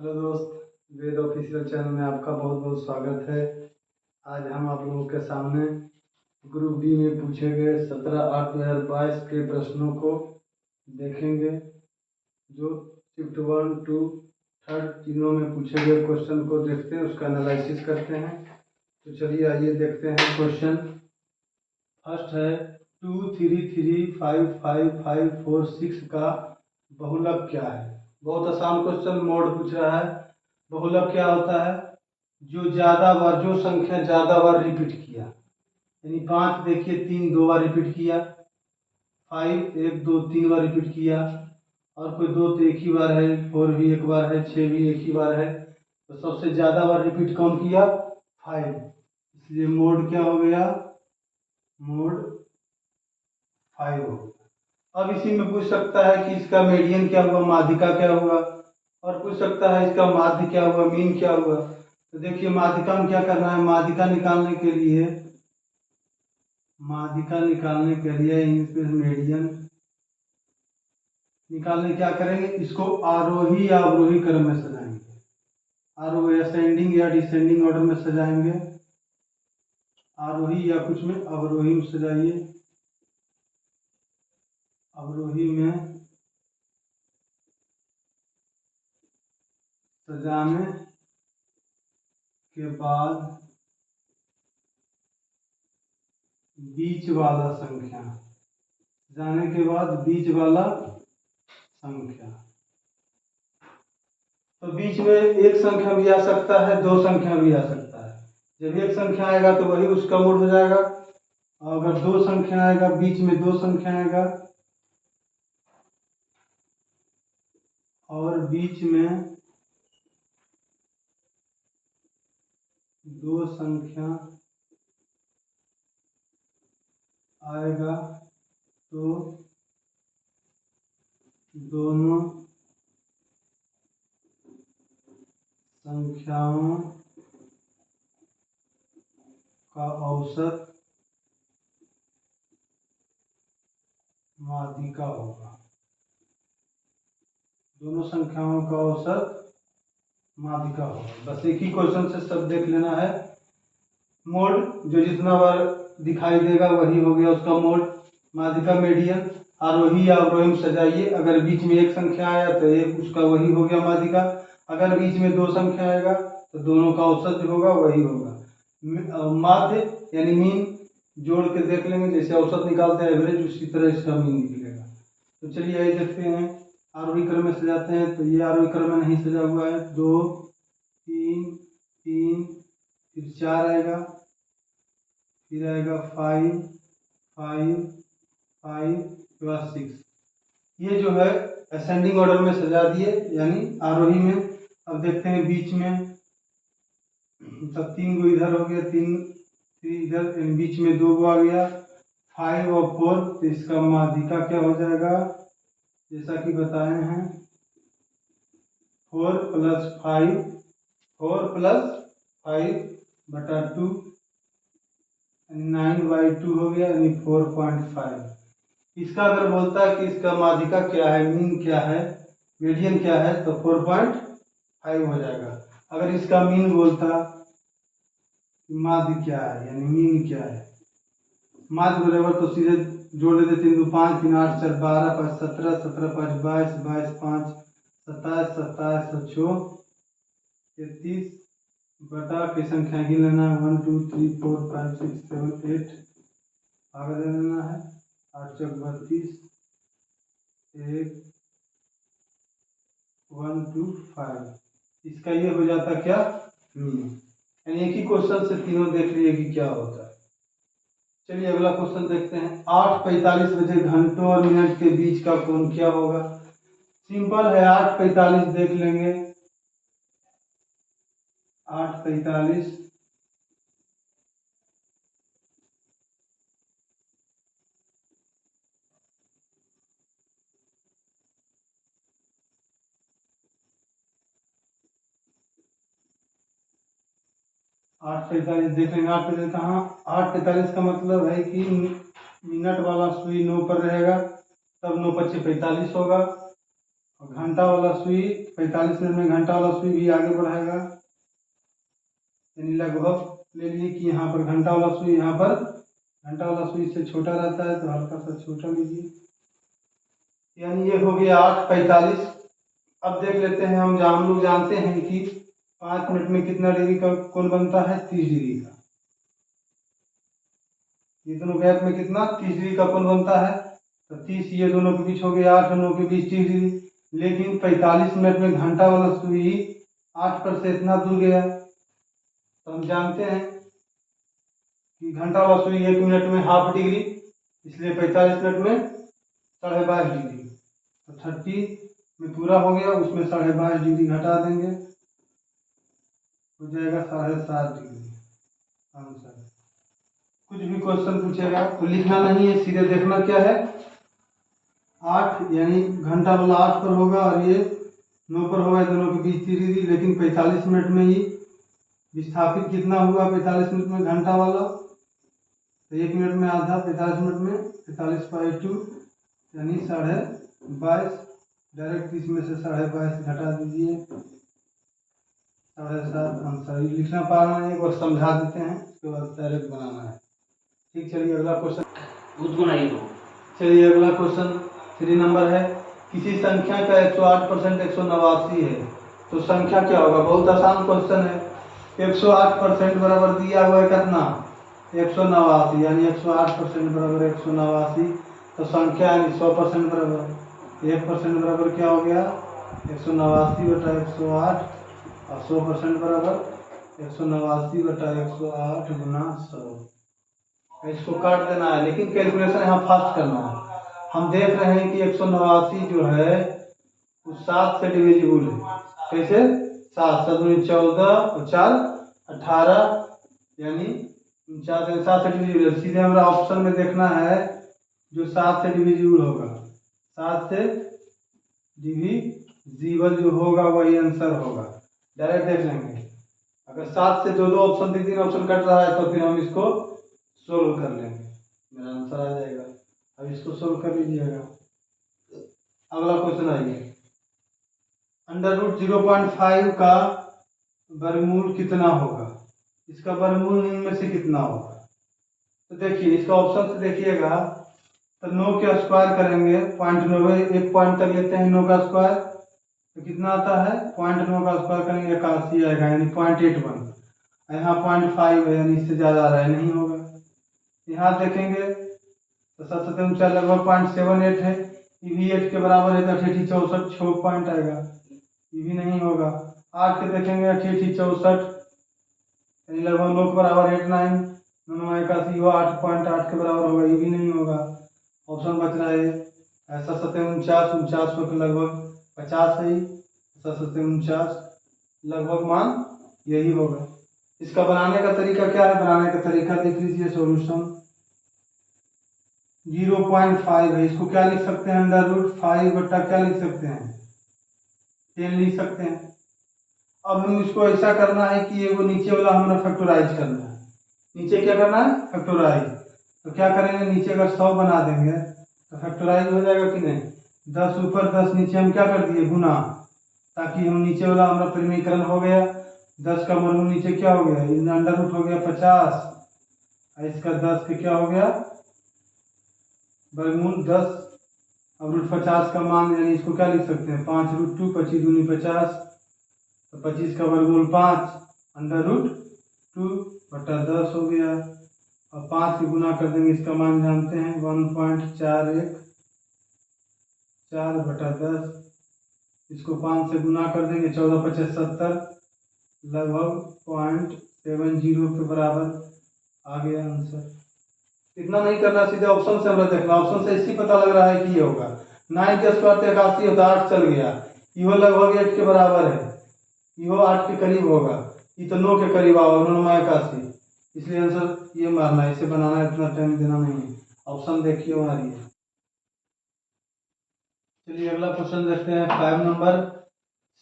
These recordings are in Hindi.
हेलो दोस्त, वेद ऑफिशियल चैनल में आपका बहुत बहुत स्वागत है। आज हम आप लोगों के सामने ग्रुप बी में पूछे गए 17/8/2022 के प्रश्नों को देखेंगे, जो शिफ्ट 1 to 3 तीनों में पूछे गए क्वेश्चन को देखते हैं, उसका एनालिसिस करते हैं। तो चलिए आइए देखते हैं क्वेश्चन। फर्स्ट है 2, 3, 3, 5, 5, 5, 4, 6 का बहुलक क्या है। बहुत आसान क्वेश्चन, मोड पूछ रहा है। बहुलक क्या होता है? जो संख्या ज़्यादा बार रिपीट किया, यानी 5 देखिए 3 2 बार रिपीट किया, 5 1 2 3 बार रिपीट किया, और कोई 2 तो एक ही बार है, 4 भी एक बार है, 6 भी एक ही बार है। तो सबसे ज़्यादा बार रिपीट कौन किया? 5। इसलिए मोड क्या हो गया? मोड 5 हो। अब इसी में पूछ सकता है कि इसका मीडियन क्या हुआ, माध्यिका क्या हुआ, और पूछ सकता है इसका माध्य क्या हुआ, मीन क्या हुआ। तो देखिए माध्यिका में क्या करना है, माध्यिका निकालने के लिए मीडियन निकालने क्या करेंगे, इसको आरोही या अवरोही क्रम में सजाएंगे। आरोही असेंडिंग या डिसेंडिंग ऑर्डर में सजाएंगे, आरोही या कुछ में अवरोही में सजाइए। अवरोही में सजाने के बाद बीच वाला संख्या, जाने के बाद बीच वाला संख्या, तो बीच में एक संख्या भी आ सकता है, दो संख्या भी आ सकता है। जब एक संख्या आएगा तो वही उसका मूड हो जाएगा, और अगर दो संख्या आएगा, बीच में दो संख्या आएगा और बीच में दो संख्या आएगा, तो दोनों संख्याओं का औसत माध्यिका होगा। दोनों संख्याओं का औसत माध्यिका होगा। बस एक ही क्वेश्चन से सब देख लेना है। मोड जो जितना बार दिखाई देगा वही हो गया उसका मोड। माध्यिका मीडियन आरोही या अवरोही में सजाइए। अगर बीच में एक संख्या आया तो एक उसका वही हो गया माध्यिका। अगर बीच में दो संख्या आएगा तो दोनों का औसत जो होगा वही होगा। माध्य यानी मीन जोड़ के देख लेंगे, जैसे औसत निकालते हैं एवरेज, उसी तरह इसका मीन निकलेगा। तो चलिए आइए देखते हैं, आरोही क्रम में सजाते हैं। तो ये आरोही क्रम में नहीं सजा हुआ है। 2 3 3 फिर 4 आएगा, फिर आएगा 5 5 5 के बाद 6। ये जो है असेंडिंग ऑर्डर में सजा दिए, यानी आरोही में। अब देखते हैं बीच में, तब 3 गो इधर हो गया, 3 इधर, बीच में 2 गो आ गया, 5 और 4। तो इसका माध्यिका क्या हो जाएगा, जैसा कि बताए हैं 4 + 5 4 + 5/2 9/2 हो गया, यानी 4.5। इसका अगर बोलता है कि इसका माध्यिका क्या है, मीन क्या है, मीडियन क्या है, तो 4.5 हो जाएगा। अगर इसका मीन बोलता माध्य क्या है, यानी मीन क्या है, माध्य बराबर, तो सीधे जोड़ देते 3 2 5 3 8 4 12 5 17 17 5 22 22 5 27 27 और 6 33 बटा की संख्या गिन लेना है, 1 2 3 4 5 6 7 8 आगे दे देना है, 8 चौक 32 1 1 2 5। इसका ये हो जाता क्या, मीन। यानी एक ही क्वेश्चन से तीनों देख लिए कि क्या होता है। चलिए अगला क्वेश्चन देखते हैं। 8:45 बजे घंटों और मिनट के बीच का कोण क्या होगा। सिंपल है, 8:45 देख लेंगे। 8:45 8:45 देख लेंगे। 8:45 कहाँ, 8:45 का मतलब है कि मिनट वाला सुई 9 पर रहेगा, तब 9 × 45 होगा, और घंटा वाला सुई 45 मिनट में घंटा वाला सुई भी आगे बढ़ाएगा, यानी लगभग ले लिए कि यहाँ पर घंटा वाला सुई, यहाँ पर घंटा वाला सुई से छोटा रहता है तो हल्का सा छोटा लीजिए, यानी ये हो गया 8:45। अब देख लेते हैं हम लोग जानते हैं कि 5 मिनट में कितना डिग्री का कोण बनता है, 30 डिग्री का। ये दोनों गैप में कितना 30 डिग्री का कोण बनता है, तो 30 ये दोनों के बीच हो गया 8, दोनों के बीच 30 डिग्री। लेकिन 45 मिनट में घंटा वाला सुई 8 पर से इतना दूर गया, तो हम जानते हैं कि घंटा वाला सुई 1 मिनट में हाफ डिग्री, इसलिए 45 मिनट में 22.5 डिग्री, तो 30 में पूरा हो गया, उसमें 22.5 डिग्री घटा देंगे, हो जाएगा 7.5 डिग्री आंसर। कुछ भी क्वेश्चन पूछेगा तो लिखना नहीं है, सीधे देखना क्या है, 8 यानी घंटा वाला 8 पर होगा और ये 9 पर होगा, दोनों के बीच 30 डिग्री। लेकिन 45 मिनट में ही विस्थापित कितना हुआ 45 मिनट में घंटा वाला, तो 1 मिनट में आधा, 45 मिनट में 45/2 यानी 22.5। डायरेक्ट इसमें से 22.5 घटा दीजिए, 7.5 आंसर। लिखना पाना नहीं, एक बार समझा देते हैं, उसके बाद डायरेक्ट बनाना है। ठीक, चलिए अगला क्वेश्चन। चलिए अगला क्वेश्चन 3 नंबर है, किसी संख्या का 108% 189 है, तो संख्या क्या होगा। बहुत आसान क्वेश्चन है। 108% बराबर दिया हुआ है कितना, 189, यानी 108% बराबर 189, तो संख्या यानी 100% बराबर 1% बराबर क्या हो गया 189/108, और 100% बराबर 189/108 गुना 100। इसको काट देना है, लेकिन कैलकुलेशन यहाँ फास्ट करना है। हम देख रहे हैं कि 189 जो है वो 7 से डिविजिबल है। कैसे, 7 7 14 और 4 18, यानी 7 से डिविजिबल। सीधे हमारा ऑप्शन में देखना है जो 7 से डिविजिबल होगा, 7 से डिविजिबल जो होगा वही आंसर होगा। डायरेक्ट देख लेंगे, अगर 7 से 2 ऑप्शन 3 ऑप्शन कट रहा है तो फिर हम इसको सोल्व कर लेंगे, मेरा आंसर आ जाएगा। अब इसको सोल्व कर लीजिएगा। अगला क्वेश्चन आइए, √0.5 का वर्गमूल कितना होगा, इसका वर्गमूल निम्न में से कितना होगा। तो देखिए इसका ऑप्शन से देखिएगा, तो 9 के स्क्वायर करेंगे 0.9, 1 पॉइंट तक लेते हैं 9 का स्क्वायर, तो कितना आता है 0.9 का स्क्वायर करेंगे 81 आएगा, यानी 0.81। यहाँ 0.5 है, यानी इससे ज़्यादा आ रहा है, नहीं होगा। यहाँ देखेंगे तो 7 7 4 लगभग 0.78 है, ये भी 8 के बराबर है, तो 88 64 6 पॉइंट आएगा, ये भी नहीं होगा। 8 के देखेंगे 88 64, यानी लगभग 9 के बराबर 89, 9 81 हुआ 8.8 के बराबर होगा, ये भी नहीं होगा। ऑप्शन बच रहा है ऐसा 49 49 के लगभग 50 है, 49 लगभग मान यही होगा। इसका बनाने का तरीका क्या है, बनाने का तरीका देख लीजिए। सॉल्यूशन 0.5 है, इसको क्या लिख सकते हैं, √5 बट्टा क्या लिख सकते हैं 10 लिख सकते हैं। अब हम इसको ऐसा करना है कि ये वो नीचे वाला हमें फैक्टराइज करना है, नीचे क्या करना है फैक्टराइज। तो क्या करेंगे, नीचे अगर 100 बना देंगे तो फैक्टराइज हो जाएगा कि नहीं। 10 ऊपर 10 नीचे हम क्या कर दिए गुना, ताकि हम नीचे वाला हमारा परिमीकरण हो गया। 10 का वर्गमूल नीचे क्या हो गया, √, हो गया 50, और इसका 10 के क्या हो गया वर्गमूल 10। अब √50 का मान, यानी इसको क्या लिख सकते हैं 5√2, 25 दूनी 50, तो 25 का वर्गमूल 5, √2 बटा 10 हो गया। और 5 से गुना कर देंगे, इसका मान जानते हैं 1.414 बटा 10, इसको 5 से गुना कर देंगे 14 25 70, लगभग 0.70 के बराबर आ गया आंसर। इतना नहीं करना, सीधे ऑप्शन से हमें देखना। ऑप्शन से इसी पता लग रहा है कि ये होगा 9 के स्क्वायर तो 81 होता, 8 चल गया, ये लगभग 8 के बराबर है, ये 8 के करीब होगा, ये तो 9 के करीब आओगे 9 81, इसलिए आंसर ये मारना है, इसे बनाना है, इतना टाइम देना नहीं है। ऑप्शन देखिए हमारी है। चलिए अगला क्वेश्चन देखते हैं 5 नंबर।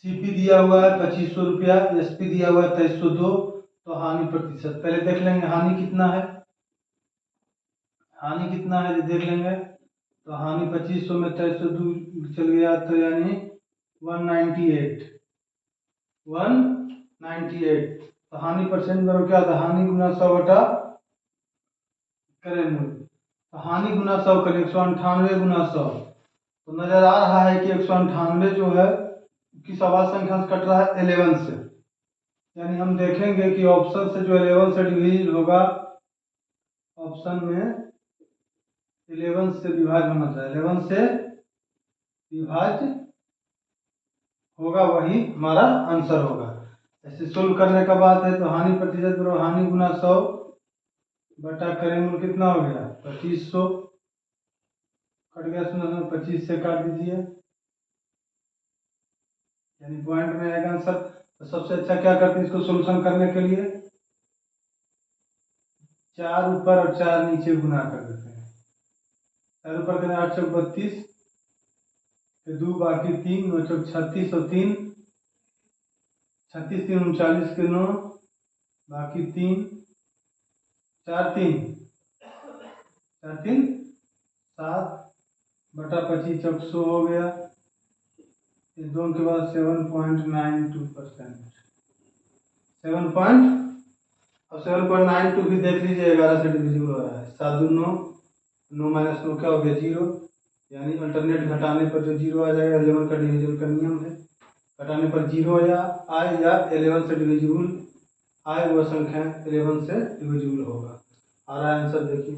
सीपी दिया हुआ है 2500 रुपया, एसपी दिया हुआ है 2302, तो हानि प्रतिशत पहले देख लेंगे, हानि कितना है, हानि कितना है जो देख लेंगे। तो हानि 2500 में 2302 चल गया, तो यानी 198 198। तो हानि परसेंट बराबर क्या होता है, हानि गुना 100 बटा करे मूल। तो हानि गुना 100 करें 198 गुना 100, तो नजर आ रहा है कि 198 जो है किस आवाज संख्या से कट रहा है, 11 से। यानी हम देखेंगे कि ऑप्शन से जो 11 से डिवीजन होगा, ऑप्शन में 11 से विभाज्य होना चाहिए, 11 से विभाज्य होगा, वही हमारा आंसर होगा। ऐसे सोल्व करने का बात है तो हानि प्रतिशत बराबर हानि गुना 100 बटा करें मूल कितना हो गया 2500, कट गया 25 से काट दीजिए, यानी पॉइंट में आएगा आंसर। तो सबसे अच्छा क्या करते हैं इसको सोल्यूशन करने के लिए, 4 ऊपर और 4 नीचे गुना कर देते हैं। 4 ऊपर करें 8 चौक 32, 2 बाकी 3 9 चौक 36 और 3 36 3 39 के 9 बाकी 3 4 3 4 3 7 बटा 25 चौक 100 हो गया। इस दोनों के बाद 7.92%, 7.92 भी देख लीजिए 11 से डिविजिबल हो रहा है। 7 2 9 9 माइनस 9 क्या हो गया 0, यानी अल्टरनेट घटाने पर जो 0 आ जाएगा, 11 का डिविजिबल का नियम है, घटाने पर 0 या आए या 11 से डिविजिबल आए वह संख्या 11 से डिविजिबल होगा। आ रहा है आंसर देखिए,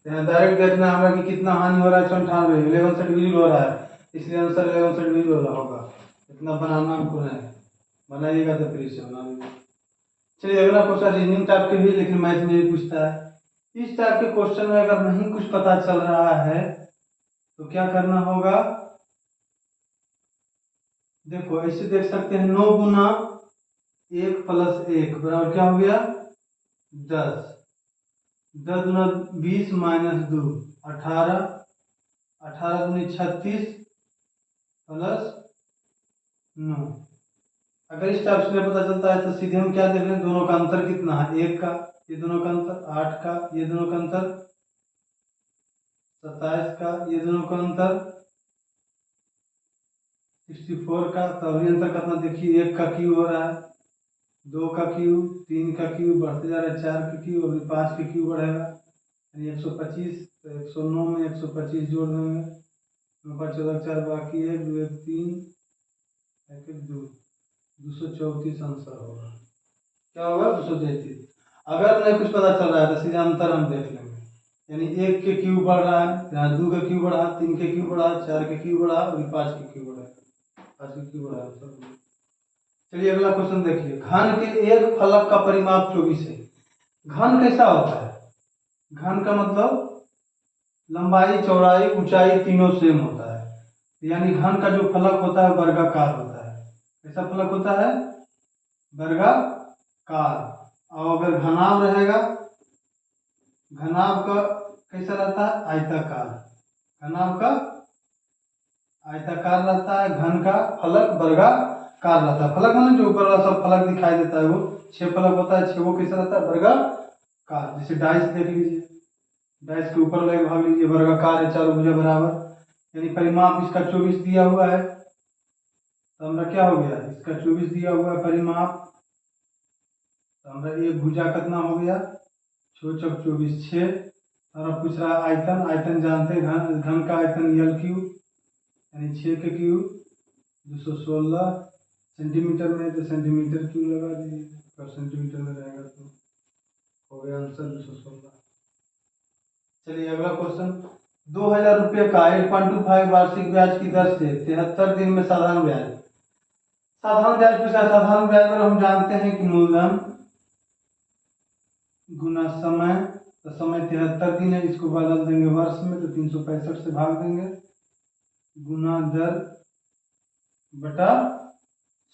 यहाँ डायरेक्ट देखना है हमें कि कितना हानि हो रहा है 198, 11 से डिविजिबल हो रहा है, इसलिए आंसर 11 से डिविजिबल हो रहा होगा। इतना बनाना हमको है, बनाइएगा तो फिर से बना लीजिए। चलिए अगला क्वेश्चन रीजनिंग टाइप के भी, लेकिन मैथ में भी पूछता है। इस टाइप के क्वेश्चन में अगर नहीं कुछ पता चल रहा है तो क्या करना होगा, देखो ऐसे देख सकते हैं 9 गुना 1 प्लस 1 बराबर क्या हो गया 10, 10 गुना 20 माइनस 2 18, 18 गुनी 36 प्लस 9। अगर इस टाइप से पता चलता है तो सीधे हम क्या देख लें, दोनों का अंतर कितना है, 1 का, ये दोनों का अंतर 8 का, ये दोनों का अंतर 27 का, ये दोनों का अंतर 64 का। तो अभी अंतर कितना देखिए, 1 का क्यूब हो रहा है, 2 का क्यूब, 3 का क्यूब बढ़ते जा रहा है, 4 का क्यूब, अभी 5 का क्यूब बढ़ेगा, यानी 125। तो 109 में 125 जोड़ देंगे, 9 का 14 4 बाकी 1 2 1 3 1 2 234 आंसर होगा। क्या होगा 233। अगर नहीं कुछ पता चल रहा है तो सीधा अंतर हम देख लेंगे, यानी 1 के क्यूब बढ़ रहा है, यहाँ 2 का क्यूब बढ़ा, 3 के क्यूब बढ़ा, 4 के क्यूब बढ़ा, अभी 5 के क्यूब बढ़ा, 5 के क्यूब बढ़ा सब। चलिए अगला क्वेश्चन देखिए, घन के एक फलक का परिमाप 24 है। घन कैसा होता है, घन का मतलब लंबाई चौड़ाई ऊंचाई तीनों सेम होता है, यानी घन का जो फलक होता है वर्गाकार होता है। कैसा फलक होता है, वर्गाकार। और अगर घनाभ रहेगा, घनाभ का कैसा रहता है आयताकार, घनाभ का आयताकार रहता है, घन का फलक वर्गाकार रहता है। फलक मतलब जो ऊपर वाला सब फलक दिखाई देता है वो 6 फलक होता है, 6 वो कैसा रहता है वर्गाकार। जैसे डाइस देख लीजिए, डाइस के ऊपर वाला भाग लीजिए वर्गाकार है, चारों भुजा बराबर, यानी परिमाप इसका 24 दिया हुआ है। तो हमारा क्या हो गया, इसका 24 दिया हुआ है परिमाप, तो हमारा एक भुजा कितना हो गया 6 चौक 24 6। और अब पूछ रहा है आयतन, आयतन जानते हैं घन, घन का आयतन यल क्यूब, यानी 6 के क्यूब 216 सेंटीमीटर में, तो सेंटीमीटर क्यूब लगा दीजिए, अगर सेंटीमीटर में रहेगा तो हो गया आंसर 216। चलिए अगला क्वेश्चन, 2000 रुपये का 8.25 वार्षिक ब्याज की दर से 73 दिन में साधारण ब्याज, साधारण ब्याज पूछा। साधारण ब्याज में हम जानते हैं कि मूलधन गुना समय, तो समय 73 दिन है, इसको बदल देंगे वर्ष में तो 365 से भाग देंगे, गुना दर बटा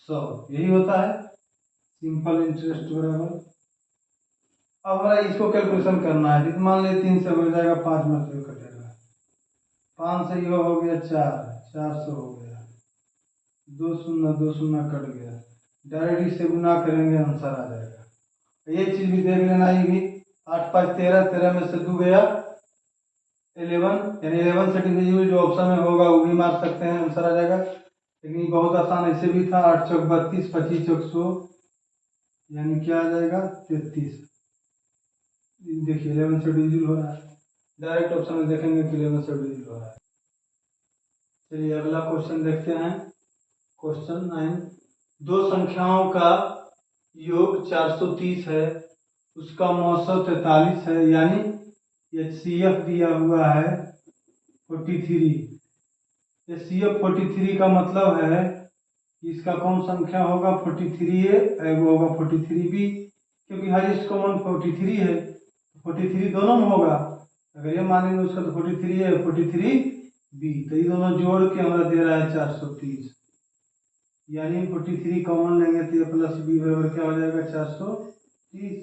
100, यही होता है सिंपल इंटरेस्ट बराबर। अब हमारा इसको कैलकुलेशन करना है, मान लीजिए 3 से हो जाएगा, 5 में से कटेगा, 5 से ये हो गया 400 हो गया, 2 शून्य 2 शून्य कट गया, डायरेक्ट इससे गुना करेंगे आंसर आ जाएगा। ये चीज भी देख लेना, ये भी 8 5 13, 13 में से 2 गया 11, यानी 11 से डिविजिबल जो ऑप्शन में होगा वो भी मार सकते हैं, आंसर आ जाएगा लेकिन ये बहुत आसान ऐसे भी था, 8 चौक 32, 25 चौक 100, यानी क्या आ जाएगा 33। देखिए 11 से डिविजन हो रहा है, डायरेक्ट ऑप्शन में देखेंगे कि 11 से डिविजन हो रहा है। चलिए अगला क्वेश्चन देखते हैं। क्वेश्चन 9, दो संख्याओं का योग 430 है, उसका मौसम 43 है, यानी HCF दिया हुआ है 43। HCF 43 का मतलब है कि इसका कौन संख्या होगा 43A, वो होगा 43B, क्योंकि हाईएस्ट कॉमन 43 है, 43 दोनों में होगा। अगर ये मानेंगे उसका तो 43A 43B, तो ये दोनों जोड़ के हमारा दे रहा है 430, यानी 43 कॉमन लेंगे तो A प्लस B बराबर क्या हो जाएगा 430,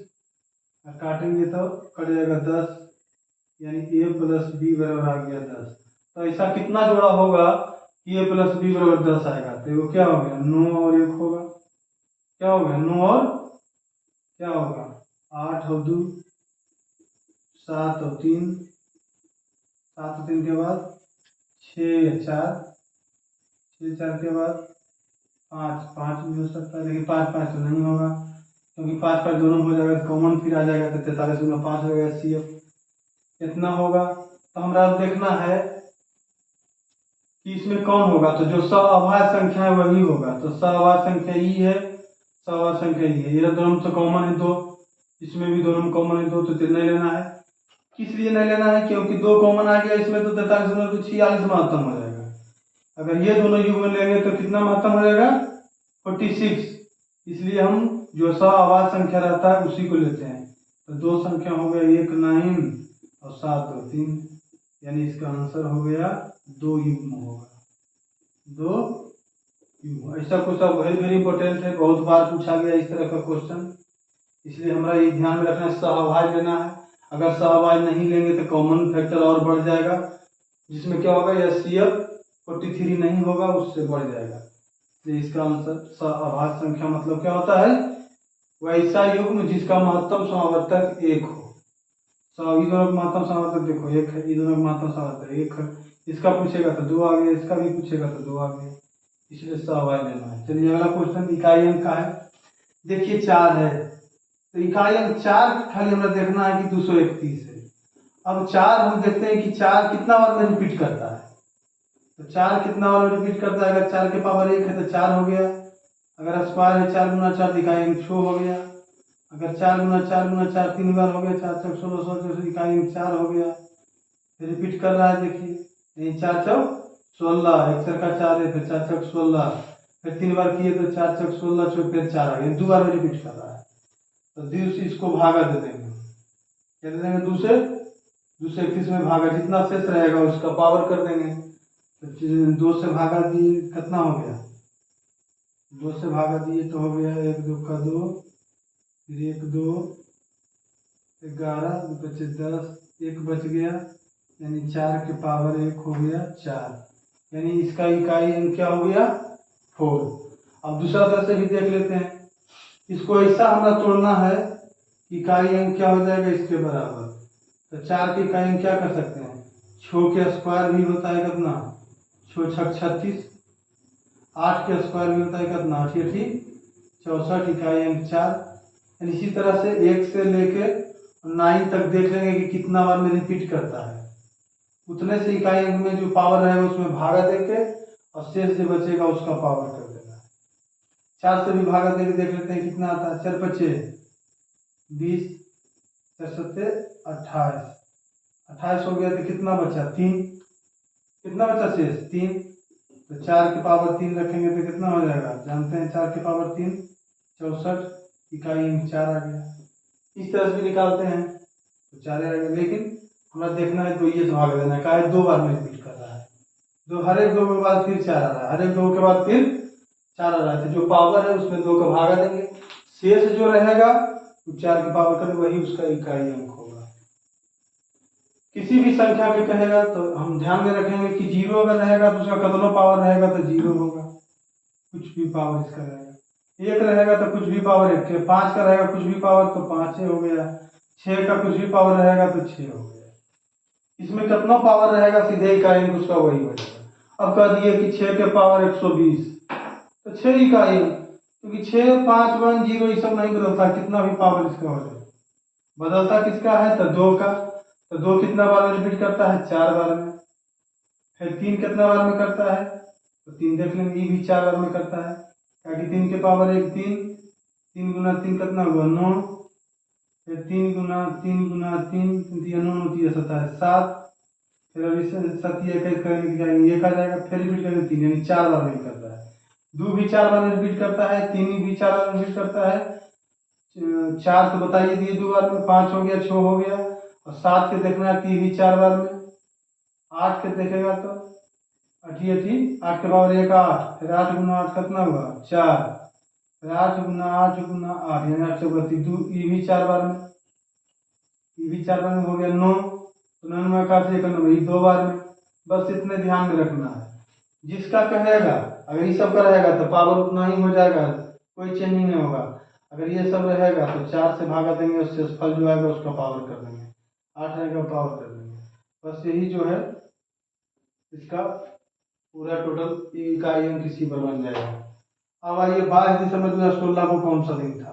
और काटेंगे तो कट जाएगा 10, यानी A प्लस B बराबर आ गया 10। तो ऐसा कितना जोड़ा होगा कि A प्लस B बराबर 10 आएगा? तो वो क्या हो गया 9 और 1 होगा, क्या हो गया 9 और क्या होगा 8 और 2 7 और 3, 7 और 3 के बाद 6 और 4, 6 4 के बाद 5 भी हो सकता है, लेकिन 5 5 तो नहीं होगा, क्योंकि 5 5 दोनों हो जाएगा तो कॉमन फिर आ जाएगा, तो 43 5 हो गया HCF इतना होगा। तो हमारा अब देखना है कि इसमें कौन होगा, तो जो सअभाज्य संख्या है वही होगा। तो सअभाज्य संख्या ई है, सअभाज्य संख्या ई है, ये दोनों तो कॉमन है 2, इसमें भी दोनों में कॉमन है 2, तो नहीं लेना है। किस लिए नहीं लेना है? क्योंकि 2 कॉमन आ गया इसमें, तो 43 में तो 46 महत्तम हो जाएगा। अगर ये दोनों युग में लेंगे तो कितना महत्तम हो जाएगा 46, इसलिए हम जो सअभाज्य संख्या रहता है उसी को लेते हैं। तो दो संख्या हो गया 1 9 और 7 और 3, यानी इसका आंसर हो गया 2 युग्म होगा, 2 युग्म। ऐसा क्वेश्चन वेरी वेरी इंपॉर्टेंट है, बहुत बार पूछा गया इस तरह का क्वेश्चन, इसलिए हमारा ये ध्यान में रखना है सहभाज्य लेना है। अगर सहभाज्य नहीं लेंगे तो कॉमन फैक्टर और बढ़ जाएगा, जिसमें क्या होगा HCF 43 नहीं होगा, उससे बढ़ जाएगा। तो इसका आंसर सहभाज्य संख्या मतलब क्या होता है, वैसा युग्म जिसका महत्तम समावर्तक 1 हो। सभी दोनों का महत्तम समावर्तक देखो 1 है, ये दोनों का महत्तम समावर्तक 1 है, इसका पूछेगा तो 2 आ गया, इसका भी पूछेगा तो 2 आ गया, इसलिए सहभाज्य लेना है। चलिए अगला क्वेश्चन इकाई अंक का है। देखिए 4 है, तो इकाई अंक 4 खाली हमें देखना है कि 231 है। अब 4 हम देखते हैं कि 4 कितना बार में रिपीट करता है, तो 4 कितना बार में रिपीट करता है। अगर 4 के पावर 1 है तो 4 हो गया, अगर स्क्वायर है 4 गुना 4 इकाई अंक 6 हो गया, अगर 4 गुना 4 गुना 4 3 बार हो गया, 4 चौक 16 इकाई अंक 4 हो गया, फिर रिपीट कर रहा है। देखिए 4 चौक 16, 1 का 4 है, फिर 4 चौक 16, फिर 3 बार किए तो 4 चौक 16 चौक फिर 4 आ गया, 2 बार में रिपीट कर रहा है। तो 2 से इसको भागा दे देंगे, क्या दे देंगे 2 से 231 में भागा, जितना शेष रहेगा उसका पावर कर देंगे। तो 2 से भागा दिए कितना हो गया, 2 से भागा दिए तो हो गया 1 2 का 2, फिर 1 2 11 2 बचे 10, 1 बच गया, यानी 4 के पावर 1 हो गया 4, यानी इसका इकाई अंक क्या हो गया 4। अब दूसरा तरह से भी देख लेते हैं, इसको ऐसा हमें तोड़ना है कि इकाई अंक क्या हो जाएगा इसके बराबर। तो 4 के इकाई अंक क्या कर सकते हैं, 6 के स्क्वायर भी होता है कितना 6 6 36, 8 के स्क्वायर भी होता है कितना 8 8 64, इकाई अंक 4। इसी तरह से 1 से लेके 9 तक देख लेंगे कि कितना बार में रिपीट करता है, उतने से इकाई अंक में जो पावर रहेगा उसमें भागा देके और शेष जो बचेगा उसका पावर कर देना है। 4 से भी भागा देके देख लेते हैं कितना आता है, 4 5 20, 4 7 28, 28 हो गया, तो कितना बचा 3, कितना बचा शेष 3, तो 4 के पावर 3 रखेंगे तो कितना हो जाएगा, जानते हैं 4 के पावर 3 64, इकाई अंक 4 आ गया। इस तरह से भी निकालते हैं तो 4 आ गया, लेकिन हमें देखना है तो ये से भाग देना है, क्या है 2 बार में रिपीट कर रहा है, दो हर एक 2 के बाद फिर 4 आ रहा है, हर एक 2 के बाद फिर 4 आ रहा है, तो जो पावर है उसमें 2 का भागा देंगे, शेष जो रहेगा वो 4 की पावर करें, वही उसका इकाई अंक होगा। किसी भी संख्या के कहेगा तो हम ध्यान में रखेंगे कि 0 अगर रहेगा तो उसका कितना पावर रहेगा, तो 0 होगा, कुछ भी पावर इसका रहेगा। 1 रहेगा तो कुछ भी पावर 1 है, 5 का रहेगा कुछ भी पावर तो 5 हो गया, 6 का कुछ भी पावर रहेगा तो 6 हो गया। इसमें कितना पावर रहेगा सीधे इकाई अंक उसका वही हो जाएगा। अब कह दिए कि 6 के पावर 120, तो 6 इकाई, क्योंकि 6 5 1 0 ये सब नहीं बदलता, कितना भी पावर इसका हो जाए। बदलता किसका है? तो 2 का। तो 2 कितना बार में रिपीट करता है? 4 बार में। फिर 3 कितना बार में करता है? तो 3 देख लेंगे, ये भी 4 बार में करता है, ताकि 3 के पावर 1 3, 3 गुना 3 कितना हुआ? 9। फिर 3 गुना 3 गुना 3, 9 9 17 7। फिर अभी 7 21 करने की जाएंगे, 1 आ जाएगा, फिर रिपीट करेंगे 3, यानी 4 बार में करता है। 2 भी 4 बार में रिपीट करता है, 3 भी 4 बार में रिपीट करता है। 4 तो बताइए दिए 2 बार में, 5 हो गया, 6 हो गया, और 7 के देखना है 3 भी 4 बार में। 8 के देखेगा तो 8 8 के पावर 1 8, फिर 8 गुना 8 कितना हुआ? 4। फिर 8 गुना 8 गुना 8, यानी 8 से 2, ये भी 4 बार में, ये भी 4 बार में हो गया 9। तो 9 में का 2 बार में। बस इतने ध्यान में रखना है। जिसका कहेगा, अगर ये सब का रहेगा तो पावर उतना ही हो जाएगा, कोई चेंजिंग नहीं होगा। अगर ये सब रहेगा तो 4 से भागा देंगे, उससे फल जो आएगा उसका पावर कर देंगे, 8 रहेगा पावर कर देंगे। बस यही जो है इसका पूरा टोटल इकाइयों की सीबर बन जाएगा। अब आइए 22 दिसंबर 2016 को कौन सा दिन था?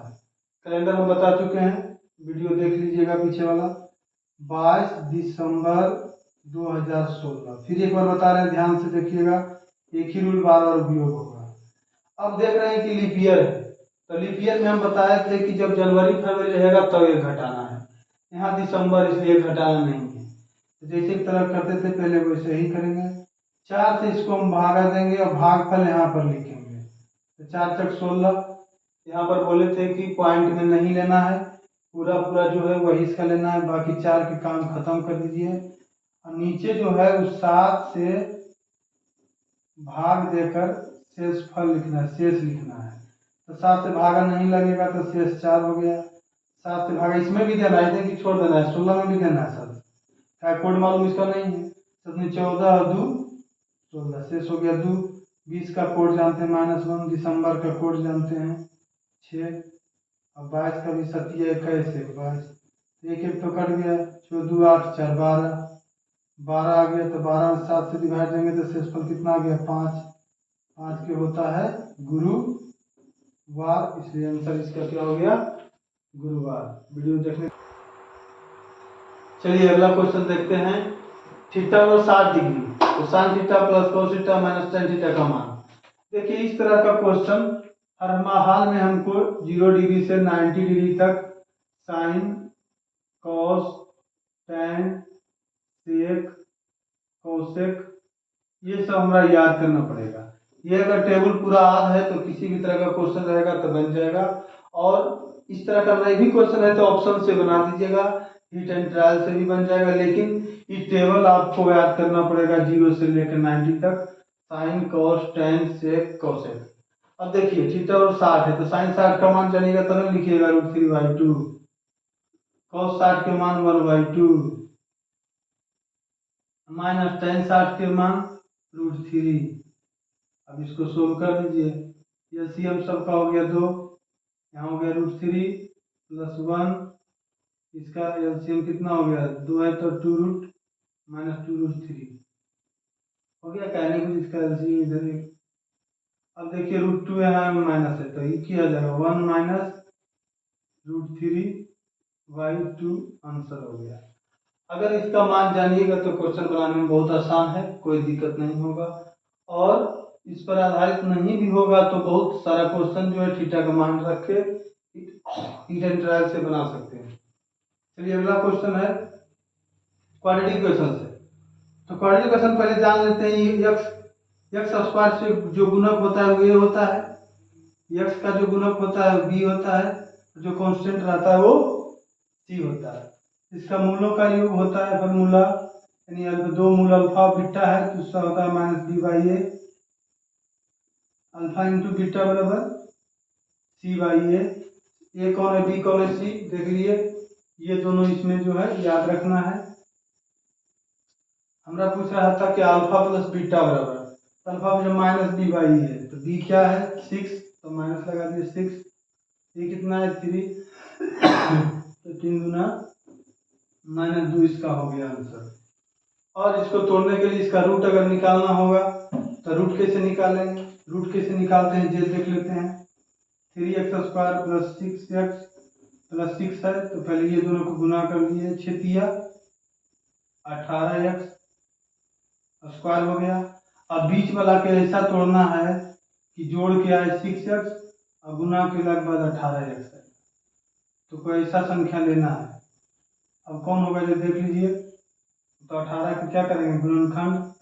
कैलेंडर में बता चुके हैं, वीडियो देख लीजिएगा पीछे वाला। 22 दिसंबर 2016, फिर एक बार बता रहे हैं, ध्यान से देखिएगा, एक ही रूल बार बार उपयोग होगा। अब देख रहे हैं कि लीप ईयर है, तो लीप ईयर में हम बताए थे कि जब जनवरी फरवरी रहेगा तब एक घटाना है, यहाँ दिसंबर इसलिए घटाना नहीं है। तो जैसे तरह करते थे पहले वैसे ही करेंगे। 4 से इसको हम भागा देंगे और भागफल यहाँ पर लिखेंगे, तो 4 चक 16। यहाँ पर बोले थे कि पॉइंट में नहीं लेना है, पूरा पूरा जो है वही इसका लेना है, बाकी 4 के काम खत्म कर दीजिए। और नीचे जो है उस 7 से भाग देकर शेष फल लिखना है, शेष लिखना है। तो 7 से भागा नहीं लगेगा तो शेष 4 हो गया। 7 से भागा इसमें भी देना है, कि छोड़ देना है, 16 में भी देना है सब, क्या कोड मालूम इसका नहीं है। सबने 14 और 2 16, शेष हो गया 2। 20 का कोड जानते हैं -1, दिसंबर का कोड जानते हैं 6, और 22 का भी 27 21 22, एक एक तो कट गया, 14 8 4 12, 12 आ गया, तो 12 में 7 से डिवाइड देंगे तो शेषफल कितना आ गया? 5। 5 के होता है गुरुवार, इसलिए आंसर इसका क्या हो गया? गुरुवार। वीडियो देखने, चलिए अगला क्वेश्चन देखते हैं। थीटा और 60 डिग्री, तो sine theta plus cos theta minus tan theta का मान। देखिए इस तरह का क्वेश्चन हर हाल में हमको 0 डिग्री से 90 डिग्री तक sine cos tan sec cosec ये सब हमारा याद करना पड़ेगा। ये अगर टेबल पूरा याद है तो किसी भी तरह का क्वेश्चन रहेगा तो बन जाएगा, और इस तरह का नहीं भी क्वेश्चन है तो ऑप्शन से बना दीजिएगा, हीट एंड ट्रायल से भी बन जाएगा। लेकिन ये टेबल आपको याद करना पड़ेगा 0 से लेकर 90 तक, sine cos tan sec cosec. अब देखिए थीटा और 60 है, तो साइन 60 का मान जानिएगा तो ना लिखिएगा √3/2, कॉस 60 के मान 1/2, माइनस टेन 60 के मान √3। अब इसको सोल्व कर दीजिए, एलसीएम सबका हो गया 2, यहाँ हो गया √3 प्लस 1, इसका एलसीएम कितना हो गया? 2 है तो 2 रूट माइनस 2 √3 हो गया, कहने कुछ इसका एलसीएम इधर एक। अब देखिए √2 यहाँ माइनस है तो ये किया जाएगा 1 माइनस √3/2, आंसर हो गया। अगर इसका मान जानिएगा तो क्वेश्चन बनाने में बहुत आसान है, कोई दिक्कत नहीं होगा, और इस पर आधारित नहीं भी होगा तो बहुत सारा क्वेश्चन जो है थीटा का मान रख के हीट एंड ट्रायल से बना सकते हैं। चलिए अगला क्वेश्चन है क्वाड्रेटिक क्वेश्चन से। तो क्वाड्रेटिक क्वेश्चन पहले जान लेते हैं, ये एक्स स्क्वायर से जो गुणक होता है वो ये होता है, एक्स का जो गुणक होता है बी होता है, जो कांस्टेंट रहता है वो सी होता है। इसका मूलों का योग होता है फॉर्मूला, यानी 2 मूल अल्फा बीटा है तो उसका होता है -b/a, अल्फा इंटू बीटा बराबर c/a। ए कौन है बी कौन है सी देख लिए, ये दोनों इसमें जो है याद रखना है। हमरा पूछ रहा था कि अल्फा प्लस बीटा बराबर, अल्फा जब -b/a है तो b क्या है 6, तो माइनस लगा दिए 6, ये कितना है 3, तो 3 गुना -2 इसका हो गया आंसर। और इसको तोड़ने के लिए इसका रूट अगर निकालना होगा तो रूट कैसे निकालेंगे, रूट कैसे निकालते हैं ये देख लेते हैं। 3x² प्लस 6x प्लस 6 है, तो पहले ये दोनों को गुना कर लिए, 6 18x स्क्वायर हो गया। अब बीच वाला के ऐसा तोड़ना है कि जोड़ के आए 6x और गुना के लगभग 18x है, तो कोई ऐसा संख्या लेना है। अब कौन होगा जो देख लीजिए। तो 18 को क्या करेंगे, गुणनखंड,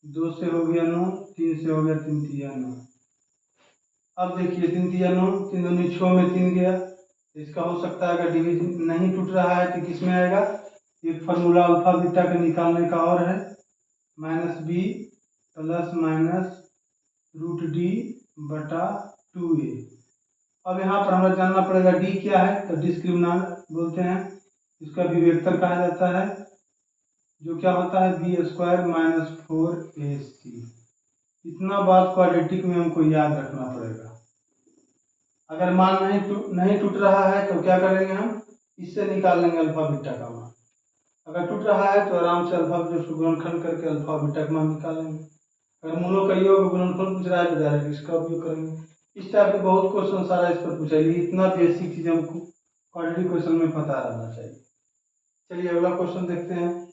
2 से हो गया 9, 3 से हो गया 3 तिया 9। अब देखिए 3 तिया 9, 3 दूनी 6 में 3 गया। इसका हो सकता है अगर डिवीजन नहीं टूट रहा है तो किस में आएगा, एक फार्मूला अल्फा बीटा के निकालने का और है, -b प्लस माइनस √d/2a। अब यहाँ पर हमें जानना पड़ेगा d क्या है, तो डिस्क्रिमिनेंट बोलते हैं, इसका विवेक्तर कहा जाता है, जो क्या होता है b² - 4ac। इतना बात क्वाड्रेटिक में हमको याद रखना पड़ेगा। अगर मान नहीं टूट रहा है तो क्या करेंगे, हम इससे निकाल लेंगे अल्फा बीटा का मान। अगर टूट रहा है तो आराम से अल्फा बीटा को गुणनखंड करके अल्फा बीटा का मान निकालेंगे। अगर मोनो का योग गुणनखंड पूछ रहा है तो डायरेक्ट इसका उपयोग करेंगे। इस टाइप के बहुत क्वेश्चन सारा इस पर पूछा है, इतना बेसिक चीज हमको क्वाड्रेटिक क्वेश्चन में पता रहना चाहिए। चलिए अगला क्वेश्चन देखते हैं।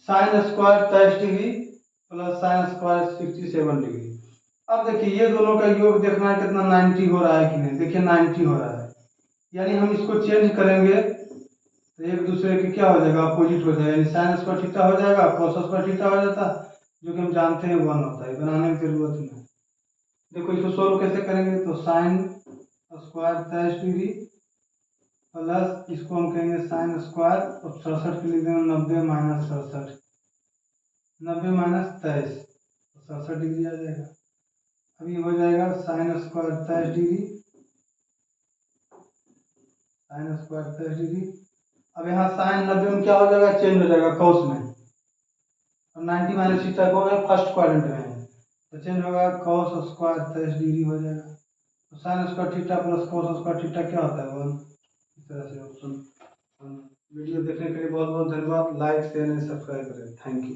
sin² 23 degree plus sin² 67 degree. अब देखिए ये दोनों का योग देखना है कितना 90 हो रहा है कि नहीं। देखिए 90 हो रहा है, यानी हम इसको चेंज करेंगे तो एक दूसरे के क्या हो जाएगा, अपोजिट हो जाएगा, यानी sin² थीटा हो जाएगा, cos² थीटा हो जाता, जो कि हम जानते हैं 1 होता है, बनाने की जरूरत नहीं। देखो इसको सोल्व कैसे करेंगे, तो sin² 23 डिग्री प्लस इसको हम कहेंगे sin², और 67 के लिख देंगे 90 - 67, 90 - 23 तो 67 डिग्री आ जाएगा। अभी हो जाएगा sin² 23 डिग्री, sin² 23 डिग्री। अब यहाँ sin 90 में क्या हो जाएगा, चेंज हो जाएगा cos में, और 90 - थीटा कौन है, फर्स्ट क्वाड्रेंट में है, तो चेंज होगा cos² 23 डिग्री हो जाएगा। तो sin² theta plus cos² theta क्या होता है 1। इस तरह से ऑप्शन। वीडियो देखने के लिए बहुत बहुत धन्यवाद। लाइक शेयर एंड सब्सक्राइब करें। Thank you.